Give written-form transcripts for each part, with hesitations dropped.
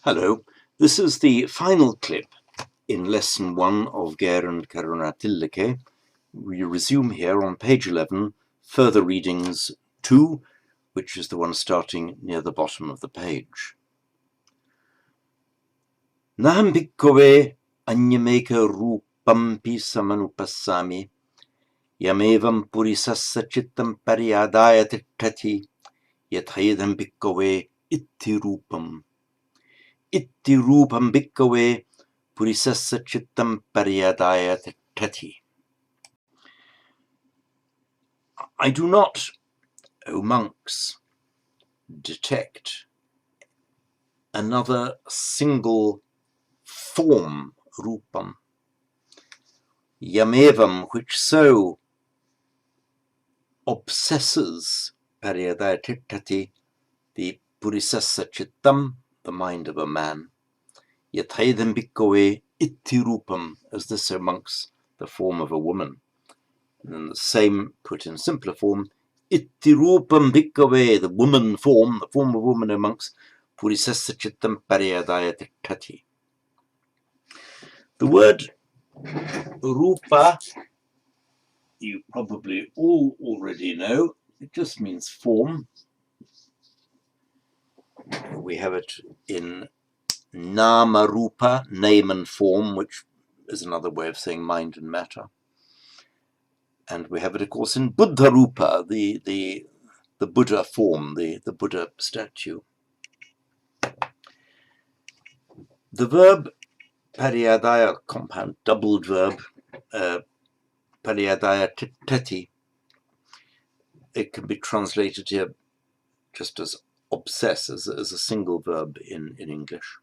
Hello, this is the final clip in lesson 1 of Gair and Karunatillake. We resume here on page 11, further readings 2, which is the one starting near the bottom of the page. Naham bhikkhave anyameka rupampi samanupassami yamevam purisassa chittam paryadaya iṭṭhī yathayedam bhikkhave ittī rupam. Ittī rupam bhikkhave purisassa chittam paryadaya iṭṭhī. I do not, O monks, detect another single form, rupam, yamevam, which so obsesses paryadaya iṭṭhī, the purisassa chittam, the mind of a man, yathayedam bhikkhave ittī rupam, as this, O monks, the form of a woman. And then the same put in simpler form, ittī rupam bhikkhave, the woman form, the form of woman, O monks, purisassa chittam paryadaya iṭṭhī. The word rupa, you probably all already know, it just means form. We have it in nama rupa, name and form, which is another way of saying mind and matter. And we have it, of course, in buddha rupa, the Buddha form, the Buddha statue. The verb paryadaya, compound doubled verb, paryadaya iṭṭhī, it can be translated here just as obsess, as a single verb in English.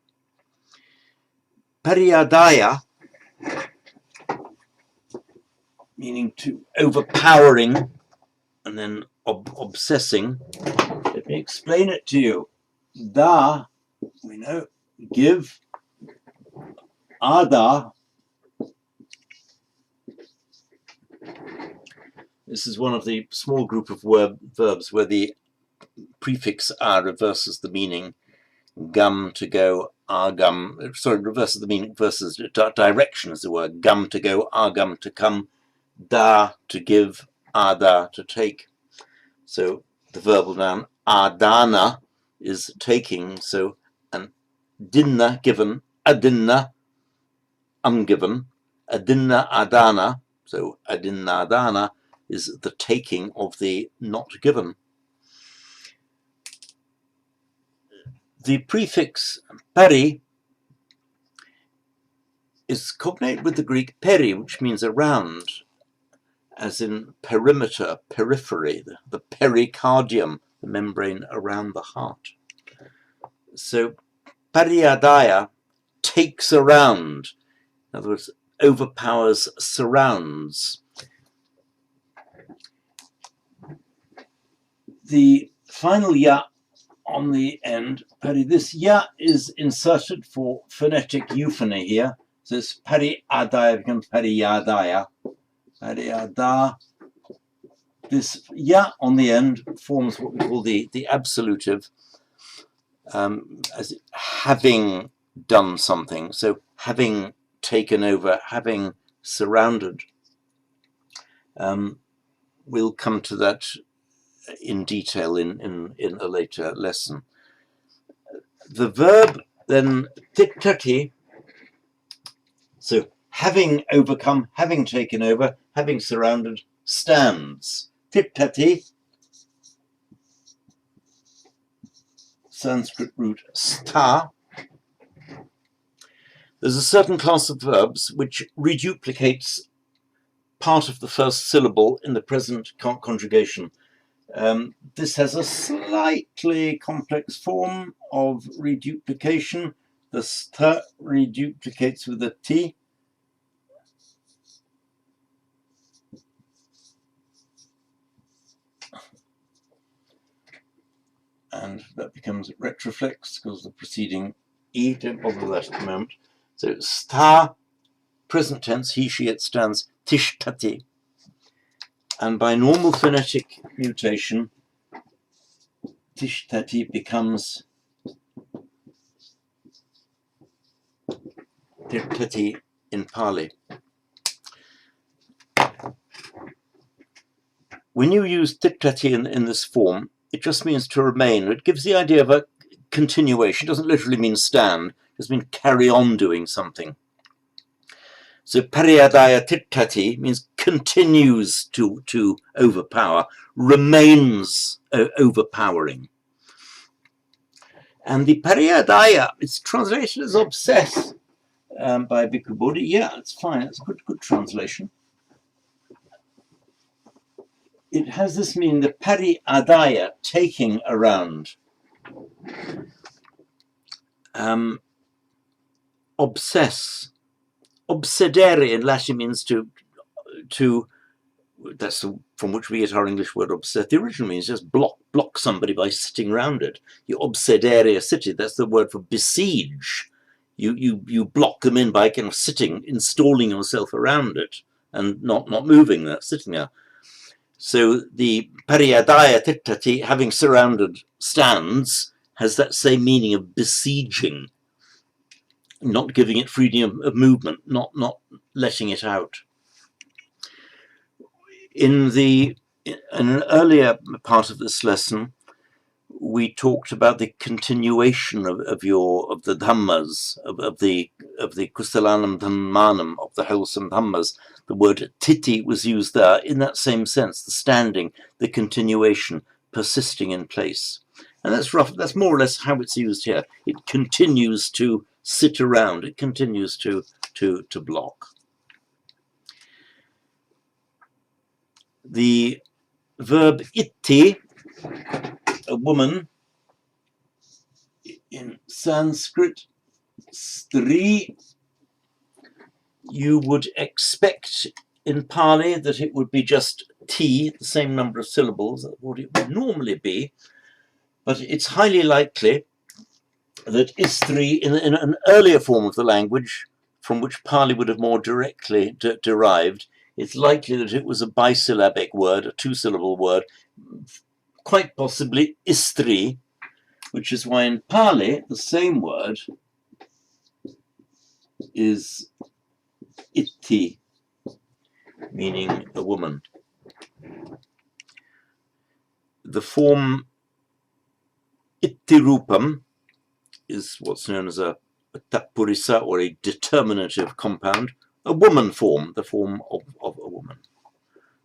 Paryadaya, meaning to overpowering and then obsessing. Let me explain it to you. Da, we know, give. Ada, this is one of the small group of verbs where the prefix a reverses the meaning. Gum, to go, agum, sorry, reverses the meaning, versus direction is the word. Gum, to go, agum, to come. Da, to give, ada, to take. So the verbal noun adana is taking, so an dinna, given, adinna, ungiven, adinna adana, so adinna adana is the taking of the not given. The prefix peri is cognate with the Greek peri, which means around, as in perimeter, periphery, the pericardium, the membrane around the heart. So paryadaya takes around, in other words, overpowers, surrounds. The final ya on the end, this ya is inserted for phonetic euphony here. So this paryadaya becomes paryadaya. Paryada. This ya on the end forms what we call the absolutive, as having done something. So having taken over, having surrounded. We'll come to that in detail in a later lesson. The verb then iṭṭhī, so having overcome, having taken over, having surrounded, stands. Iṭṭhī, Sanskrit root sta. There's a certain class of verbs which reduplicates part of the first syllable in the present conjugation. This has a slightly complex form of reduplication. The st reduplicates with a t. And that becomes retroflex because the preceding e, don't bother with that at the moment. So sta, present tense, he, she, it stands tiṣṭhati. And by normal phonetic mutation, tiṣṭhati becomes iṭṭhī in Pali. When you use iṭṭhī in this form, it just means to remain. It gives the idea of a continuation. It doesn't literally mean stand. It just means carry on doing something. So pariyadaya iṭṭhī means continues to overpower, remains overpowering. And the pariyadaya, it's translated as obsess by Bhikkhu Bodhi. Yeah, it's fine. It's a good translation. It has this meaning, the pariyadaya, taking around. Obsess. Obsedere in Latin means to that's from which we get our English word obsess. The original means just block somebody by sitting around it. You obsedere a city, that's the word for besiege. You block them in by kind of sitting, installing yourself around it and not moving there, sitting there. So the pariyadaya iṭṭhī, having surrounded stands, has that same meaning of besieging, not giving it freedom of movement, not letting it out. In an earlier part of this lesson, we talked about the continuation of the dhammas, of the kusalanam dhammanam, of the wholesome dhammas. The word titi was used there in that same sense, the standing, the continuation, persisting in place. And that's more or less how it's used here. It continues to sit around, it continues to block. The verb itthī, a woman, in Sanskrit, stri, you would expect in Pali that it would be just T, the same number of syllables, that's what it would normally be, but it's highly likely that istri, in an earlier form of the language, from which Pali would have more directly derived, it's likely that it was a bisyllabic word, a two-syllable word, quite possibly istri, which is why in Pali the same word is itthī, meaning a woman. The form iṭṭhī is what's known as a tapurisa, or a determinative compound, a woman form, the form of a woman.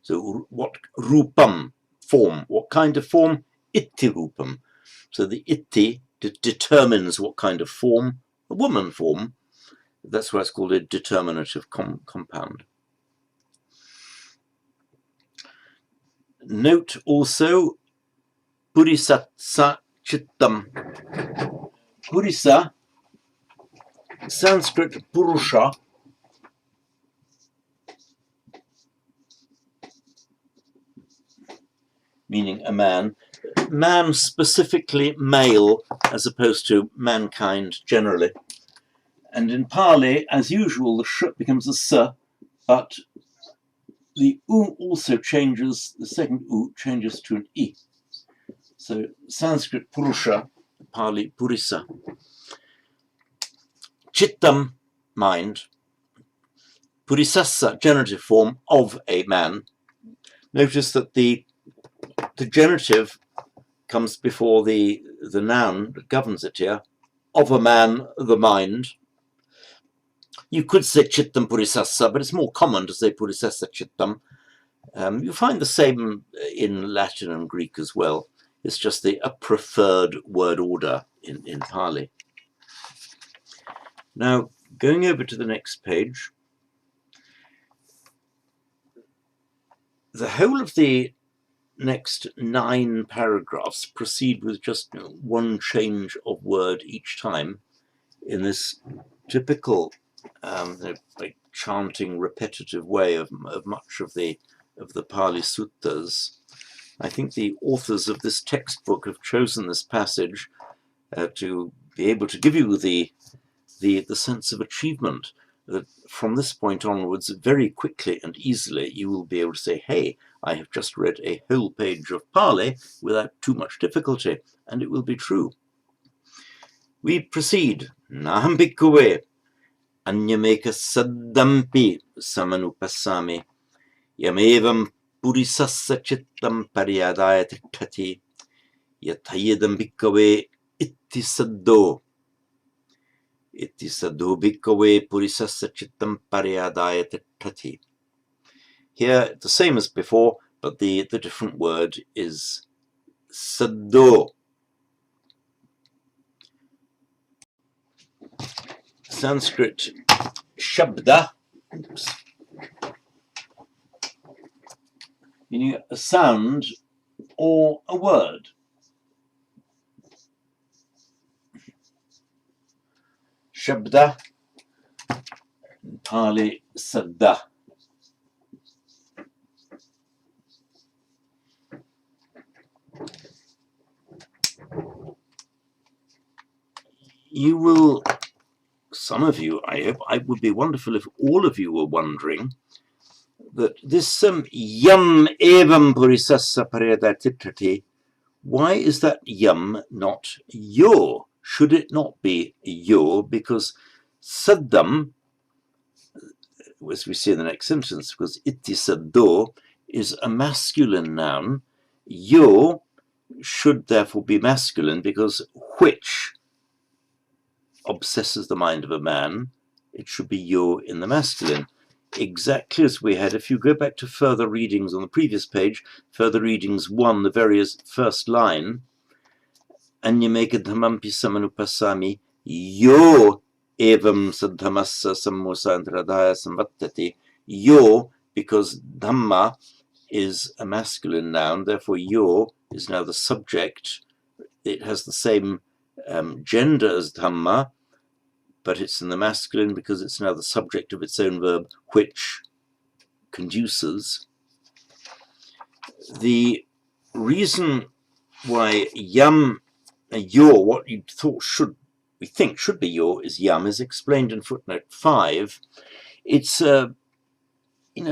So what rupam, form, what kind of form? Iṭṭhī. So the itthī determines what kind of form, a woman form. That's why it's called a determinative compound. Note also purisatsa chittam. Purisa, Sanskrit purusha, meaning a man. Man specifically male as opposed to mankind generally. And in Pali, as usual, the sh becomes a s, but the u also changes, the second u changes to an i. So Sanskrit purusha, Pali purisa. Chittam, mind. Purisassa, generative form of a man. Notice that the genitive comes before the noun that governs it here. Of a man, the mind. You could say chittam purisassa, but it's more common to say purisassa chittam. You find the same in Latin and Greek as well. It's just a preferred word order in Pali. Now, going over to the next page, the whole of the next 9 paragraphs proceed with just one change of word each time in this typical like chanting repetitive way of much of the Pali suttas. I think the authors of this textbook have chosen this passage to be able to give you the sense of achievement that from this point onwards, very quickly and easily, you will be able to say, hey, I have just read a whole page of Pali without too much difficulty, and it will be true. We proceed. Naham bhikkhave anyameka saddampi samanupassami yamevam purisassa chittam paryadaya tiṭṭhī yathayidam bhikkave ittī saddho bhikkave purisassa chittam paryadaya tiṭṭhī. Here, the same as before, but the different word is saddho. Sanskrit shabda, meaning a sound or a word. Shabda, Pali sadda. You will, some of you, I hope, it would be wonderful if all of you were wondering that this yam evam purisassa paryadaya tiṭṭhī, why is that yam not yo? Should it not be yo? Because saddam, as we see in the next sentence, because itthī saddho is a masculine noun, yo should therefore be masculine because which obsesses the mind of a man, it should be yo in the masculine. Exactly as we had, if you go back to further readings on the previous page, further readings 1, the very first line, anyameka dhammampi samanupassami yo evam saddhamassa sammusantradaya samvattati. Yo, because dhamma is a masculine noun, therefore yo is now the subject. It has the same gender as dhamma, but it's in the masculine because it's now the subject of its own verb, which conduces. The reason why yam, yo, what you thought we think should be yo, is yam, is explained in footnote 5. It's a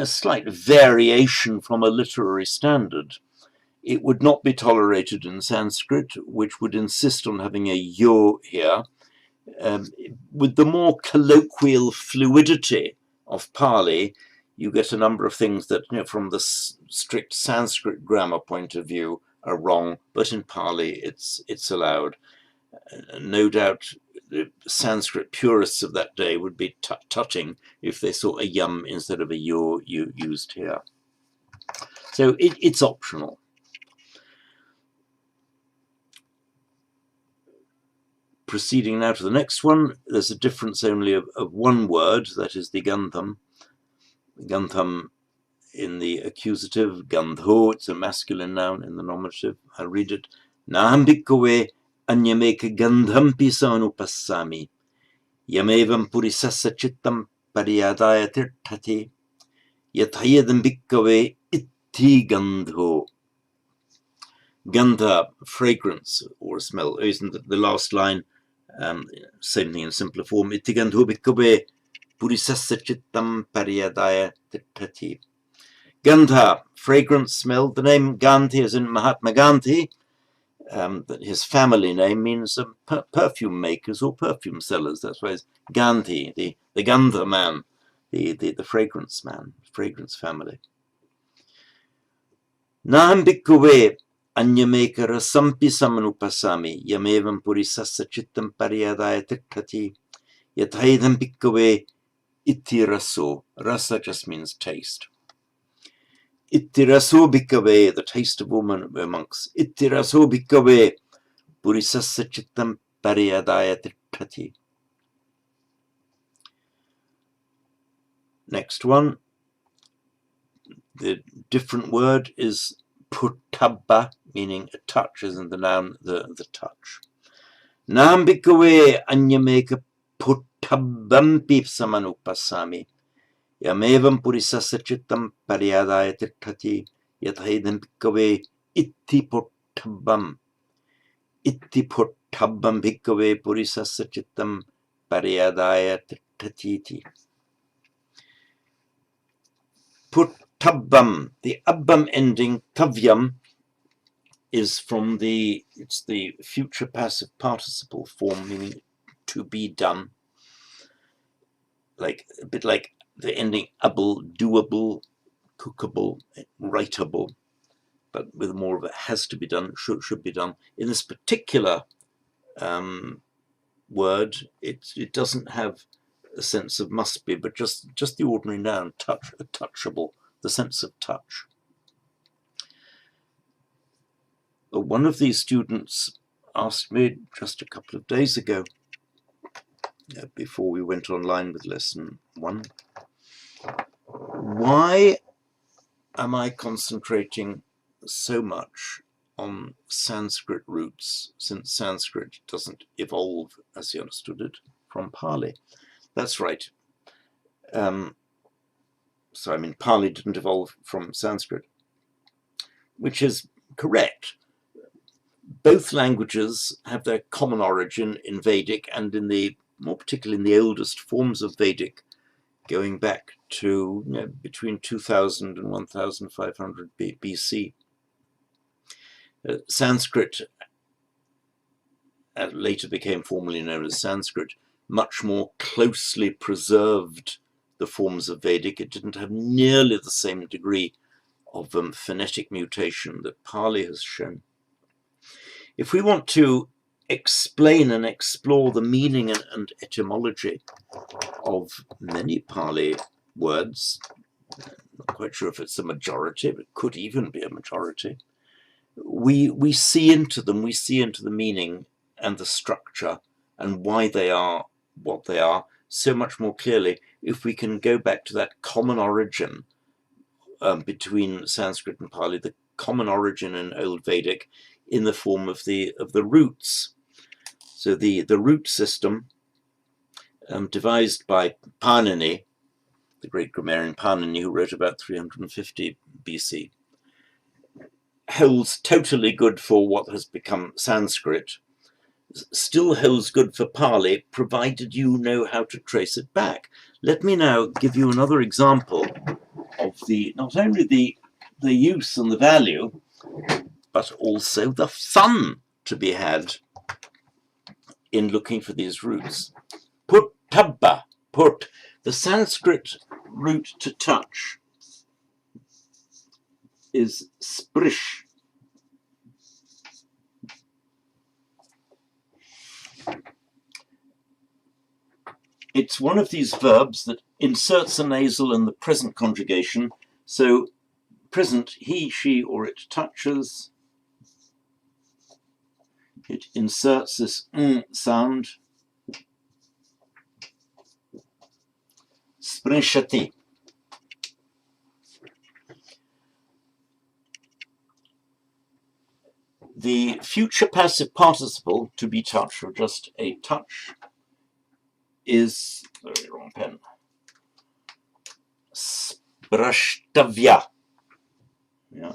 slight variation from a literary standard. It would not be tolerated in Sanskrit, which would insist on having a yo here. With the more colloquial fluidity of Pali, you get a number of things that, from the strict Sanskrit grammar point of view, are wrong, but in Pali it's allowed. No doubt the Sanskrit purists of that day would be tutting if they saw a yam instead of a yo used here. So it's optional. Proceeding now to the next one, there's a difference only of one word, that is the gandham. Gandham in the accusative, gandho, it's a masculine noun in the nominative. I'll read it. Naham bhikkave anyameka gandhampi sanupassami yamevam purisassa chittam paryadaya tiṭṭhī yathayadam bhikkave itthī gandho. Gandha, fragrance or smell. Isn't the last line? Same thing in simpler form. Iṭṭhī gandho bhikkave purisassa chittam paryadaya tiṭṭhī. Gandha, fragrance, smell. The name Gandhi is in Mahatma Gandhi. His family name means perfume makers or perfume sellers. That's why it's Gandhi, the Gandha man, the fragrance man, fragrance family. Naham bhikkave anyameka rasampi samanupassami yamevam purisassa chittam paryadaya tiṭṭhī yathaidam bhikkave itthī raso. Rasa just means taste. Itthī raso bhikkave, the taste of woman monks. Itthī raso bhikkave purisassa chittam paryadaya tiṭṭhī. Next one, the different word is puttabba, meaning a touch, as in the noun, the touch. Naham bhikkave anyameka puttabbampi samanupassami yamevam purisassa chittam paryadaya tiṭṭhī yathaidam bhikkave itthī puttabbam. Itthī puttabbam bhikkave purisassa chittam paryadaya tiṭṭhī. Puttabbam, the abbam ending, tavyam, is from it's the future passive participle form, meaning to be done. a bit like the ending able, doable, cookable, writable, but with more of it has to be done, should be done. In this particular word, it doesn't have a sense of must be, but just the ordinary noun, touchable, the sense of touch. One of these students asked me just a couple of days ago, before we went online with lesson 1, why am I concentrating so much on Sanskrit roots, since Sanskrit doesn't evolve, as he understood it, from Pali? That's right. So I mean, Pali didn't evolve from Sanskrit, which is correct. Both languages have their common origin in Vedic, and in the, more particularly in the oldest forms of Vedic, going back to between 2000 and 1500 BC. Sanskrit later became formally known as Sanskrit, much more closely preserved the forms of Vedic. It didn't have nearly the same degree of phonetic mutation that Pali has shown. If we want to explain and explore the meaning and etymology of many Pali words, not quite sure if it's a majority, but it could even be a majority, we see into them, we see into the meaning and the structure and why they are what they are so much more clearly if we can go back to that common origin between Sanskrit and Pali, the common origin in Old Vedic in the form of the roots. So the root system devised by Panini, the great grammarian Panini, who wrote about 350 BC, holds totally good for what has become Sanskrit, still holds good for Pali, provided you know how to trace it back. Let me now give you another example of not only the use and the value, but also the fun to be had in looking for these roots. Put, the Sanskrit root to touch is sprish. It's one of these verbs that inserts a nasal in the present conjugation. So present, he, she, or it touches. It inserts this sound. Sprishati. The future passive participle, to be touched, or just a touch, is, sorry, wrong pen, sprashtavya. Yeah.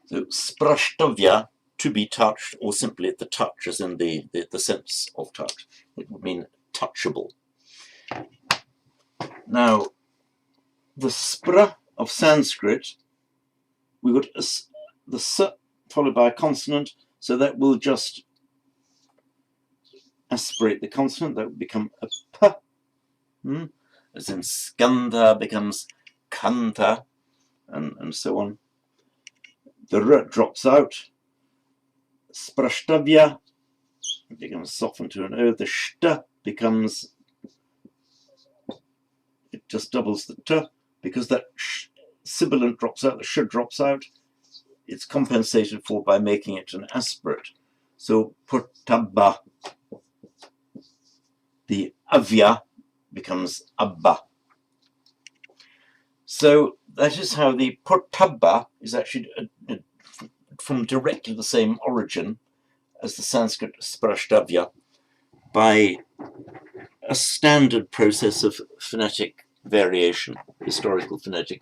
So sprashtavya, to be touched, or simply the touch, as in the sense of touch. It would mean touchable. Now, the spra of Sanskrit, we would the s followed by a consonant, so that will just aspirate the consonant. That would become a p, as in skandha becomes kanta, and so on. The r drops out. Sprashtavya becomes softened to an o. The shta becomes, it just doubles the t, because that sibilant drops out, the sh drops out. It's compensated for by making it an aspirate. So purtabba, the avya becomes abba. So that is how the purtabba is actually from directly the same origin as the Sanskrit sprashtavya, by a standard process of phonetic variation, historical phonetic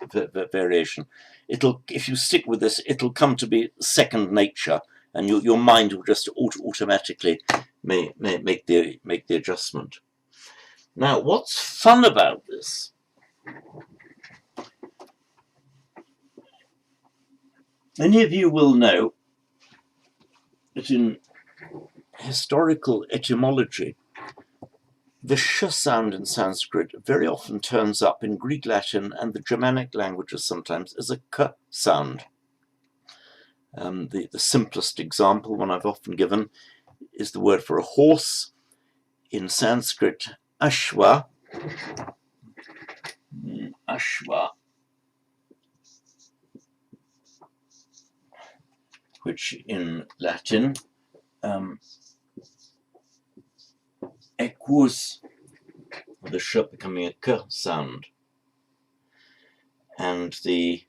variation. If you stick with this, it'll come to be second nature, and your mind will just automatically make the adjustment. Now, what's fun about this Many of you will know that in historical etymology, the sh sound in Sanskrit very often turns up in Greek, Latin, and the Germanic languages sometimes as a k sound. The simplest example, one I've often given, is the word for a horse. In Sanskrit, ashva, which in Latin, equus, the sh becoming a k sound, and the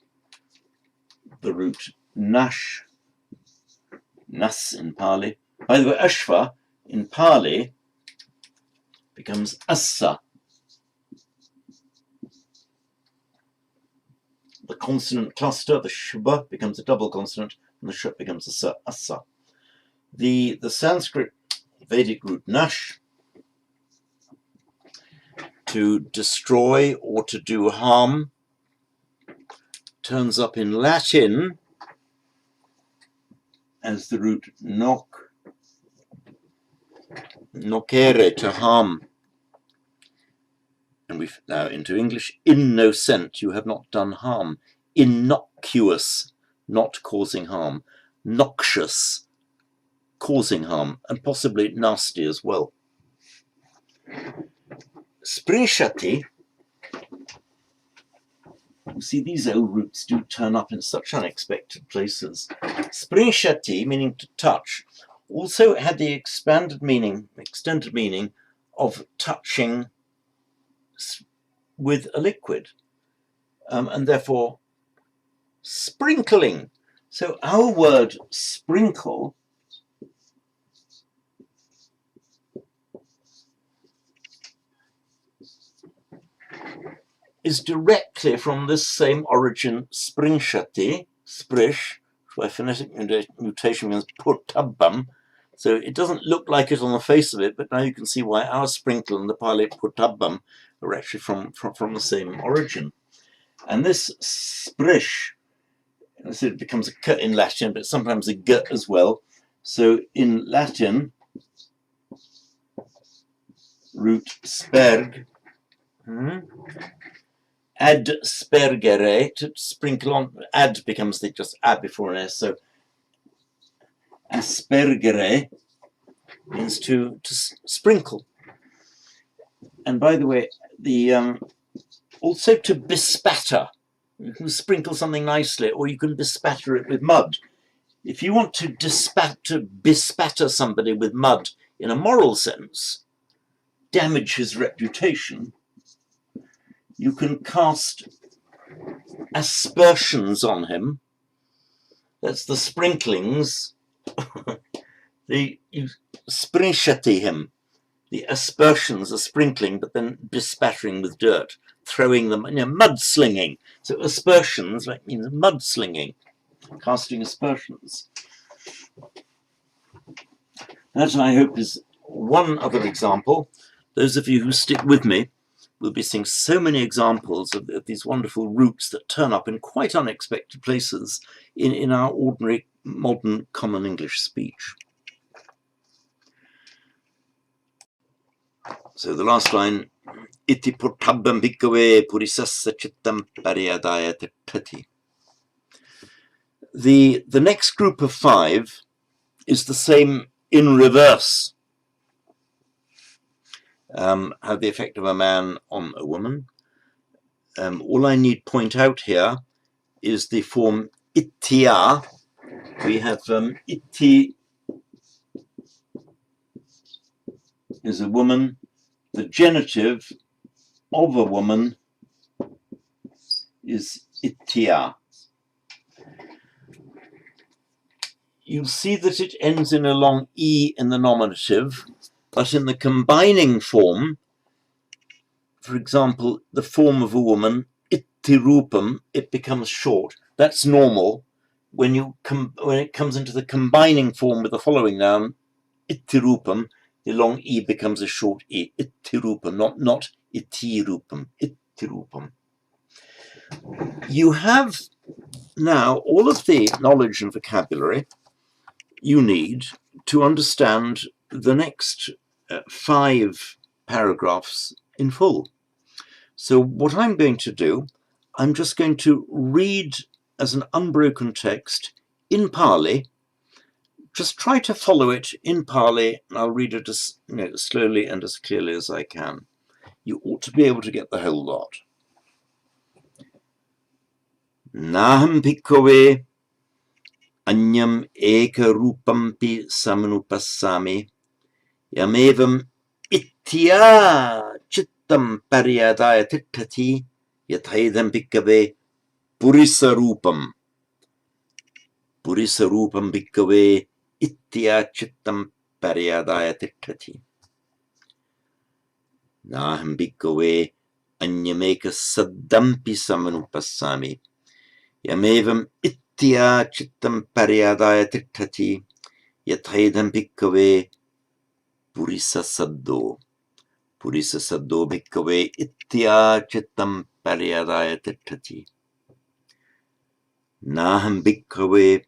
root nash, nas in Pali. By the way, ashva in Pali becomes assa. The consonant cluster, the shba, becomes a double consonant, and the sh becomes a sa, assa. The Sanskrit Vedic root nash, to destroy or to do harm, turns up in Latin as the root nocere, to harm. And we've now into English, innocent, you have not done harm. Innocuous, not causing harm. Noxious, causing harm, and possibly nasty as well. Sprishati, you see these old roots do turn up in such unexpected places. Sprishati, meaning to touch, also had the extended meaning of touching with a liquid, and therefore sprinkling. So our word sprinkle is directly from this same origin, springshati, sprish, by phonetic mutation means putabam. So it doesn't look like it on the face of it, but now you can see why our sprinkle and the Pali putabam are actually from the same origin. And this sprish, so it becomes a k in Latin, but sometimes a g as well. So in Latin, root sperg, ad spergere, to sprinkle on, ad becomes just a before an s, so aspergere means to sprinkle. And by the way, also to bespatter. You can sprinkle something nicely, or you can bespatter it with mud. If you want to bespatter somebody with mud in a moral sense, damage his reputation, you can cast aspersions on him. That's the sprinklings. You sprishati him. The aspersions are sprinkling, but then bespattering with dirt, throwing them, mudslinging. So aspersions means mudslinging, casting aspersions. That, I hope, is one other example. Those of you who stick with me will be seeing so many examples of these wonderful roots that turn up in quite unexpected places in our ordinary modern common English speech. So the last line, iṭṭhī putabam bhikkhave purisassa chittam pariyadaya iṭṭhī. The next group of 5 is the same in reverse. Have the effect of a man on a woman. All I need point out here is the form iṭṭhīya. We have iṭṭhī is a woman. The genitive of a woman is iṭṭhīya. You'll see that it ends in a long E in the nominative, but in the combining form, for example, the form of a woman, iṭṭhī, it becomes short. That's normal. When it comes into the combining form with the following noun, iṭṭhī, the long E becomes a short E, iṭṭhī, not iṭṭhī, iṭṭhī. You have Now, all of the knowledge and vocabulary you need to understand the next 5 paragraphs in full. So what I'm going to do, I'm just going to read as an unbroken text in Pali. Just try to follow it in Pali, and I'll read it as slowly and as clearly as I can. You ought to be able to get the whole lot. Naham bhikkhave anyam eka rupampi samanupassami yamevam itthiya chittam paryadaya itthī yathaidam bhikkhave purisarupam. Purisarupam bhikkhave itthiya chittam paryadaya itthī. Naham bhikkhave anyameka saddampi samanupassami yamevam itthiya chittam paryadaya itthī yathaidam bhikkhave purisa saddo. Purisa saddo bhikkhave itthiya chittam paryadaya itthī. Naham bhikkhave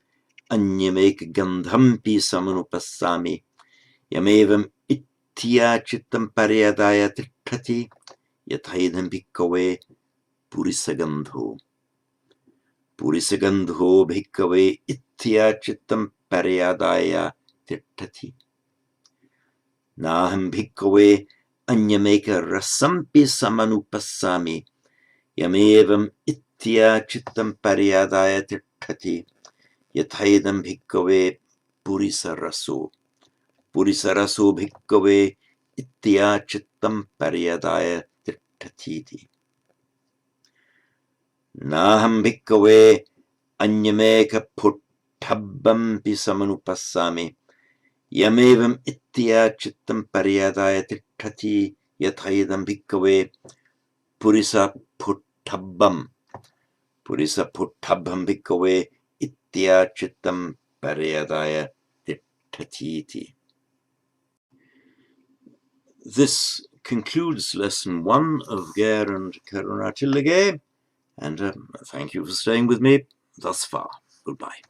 anyameka gandhampi samanupassami yamevam itthiya chittam paryadaya itthī yathaidam bhikkhave purisagandho. Purisagandho bhikkhave itthiya chittam paryadaya itthī. Naham bhikkhave anyameka rasampi samanupassami yamevam itthiya chittam paryadaya itthī yathaidam bhikkhave purisaraso. Purisaraso bhikkhave itthiya chittam paryadaya itthī. Naham bhikkhave anyameka puttabampi samanupassami yamevam itthiya chittam paryadaya itthī yathaidam bhikkhave purisa puttabam. Purisa puttabam bhikkhave itthiya chittam paryadaya itthī. This concludes lesson 1 of Gair and Karunatillake, and thank you for staying with me thus far. Goodbye.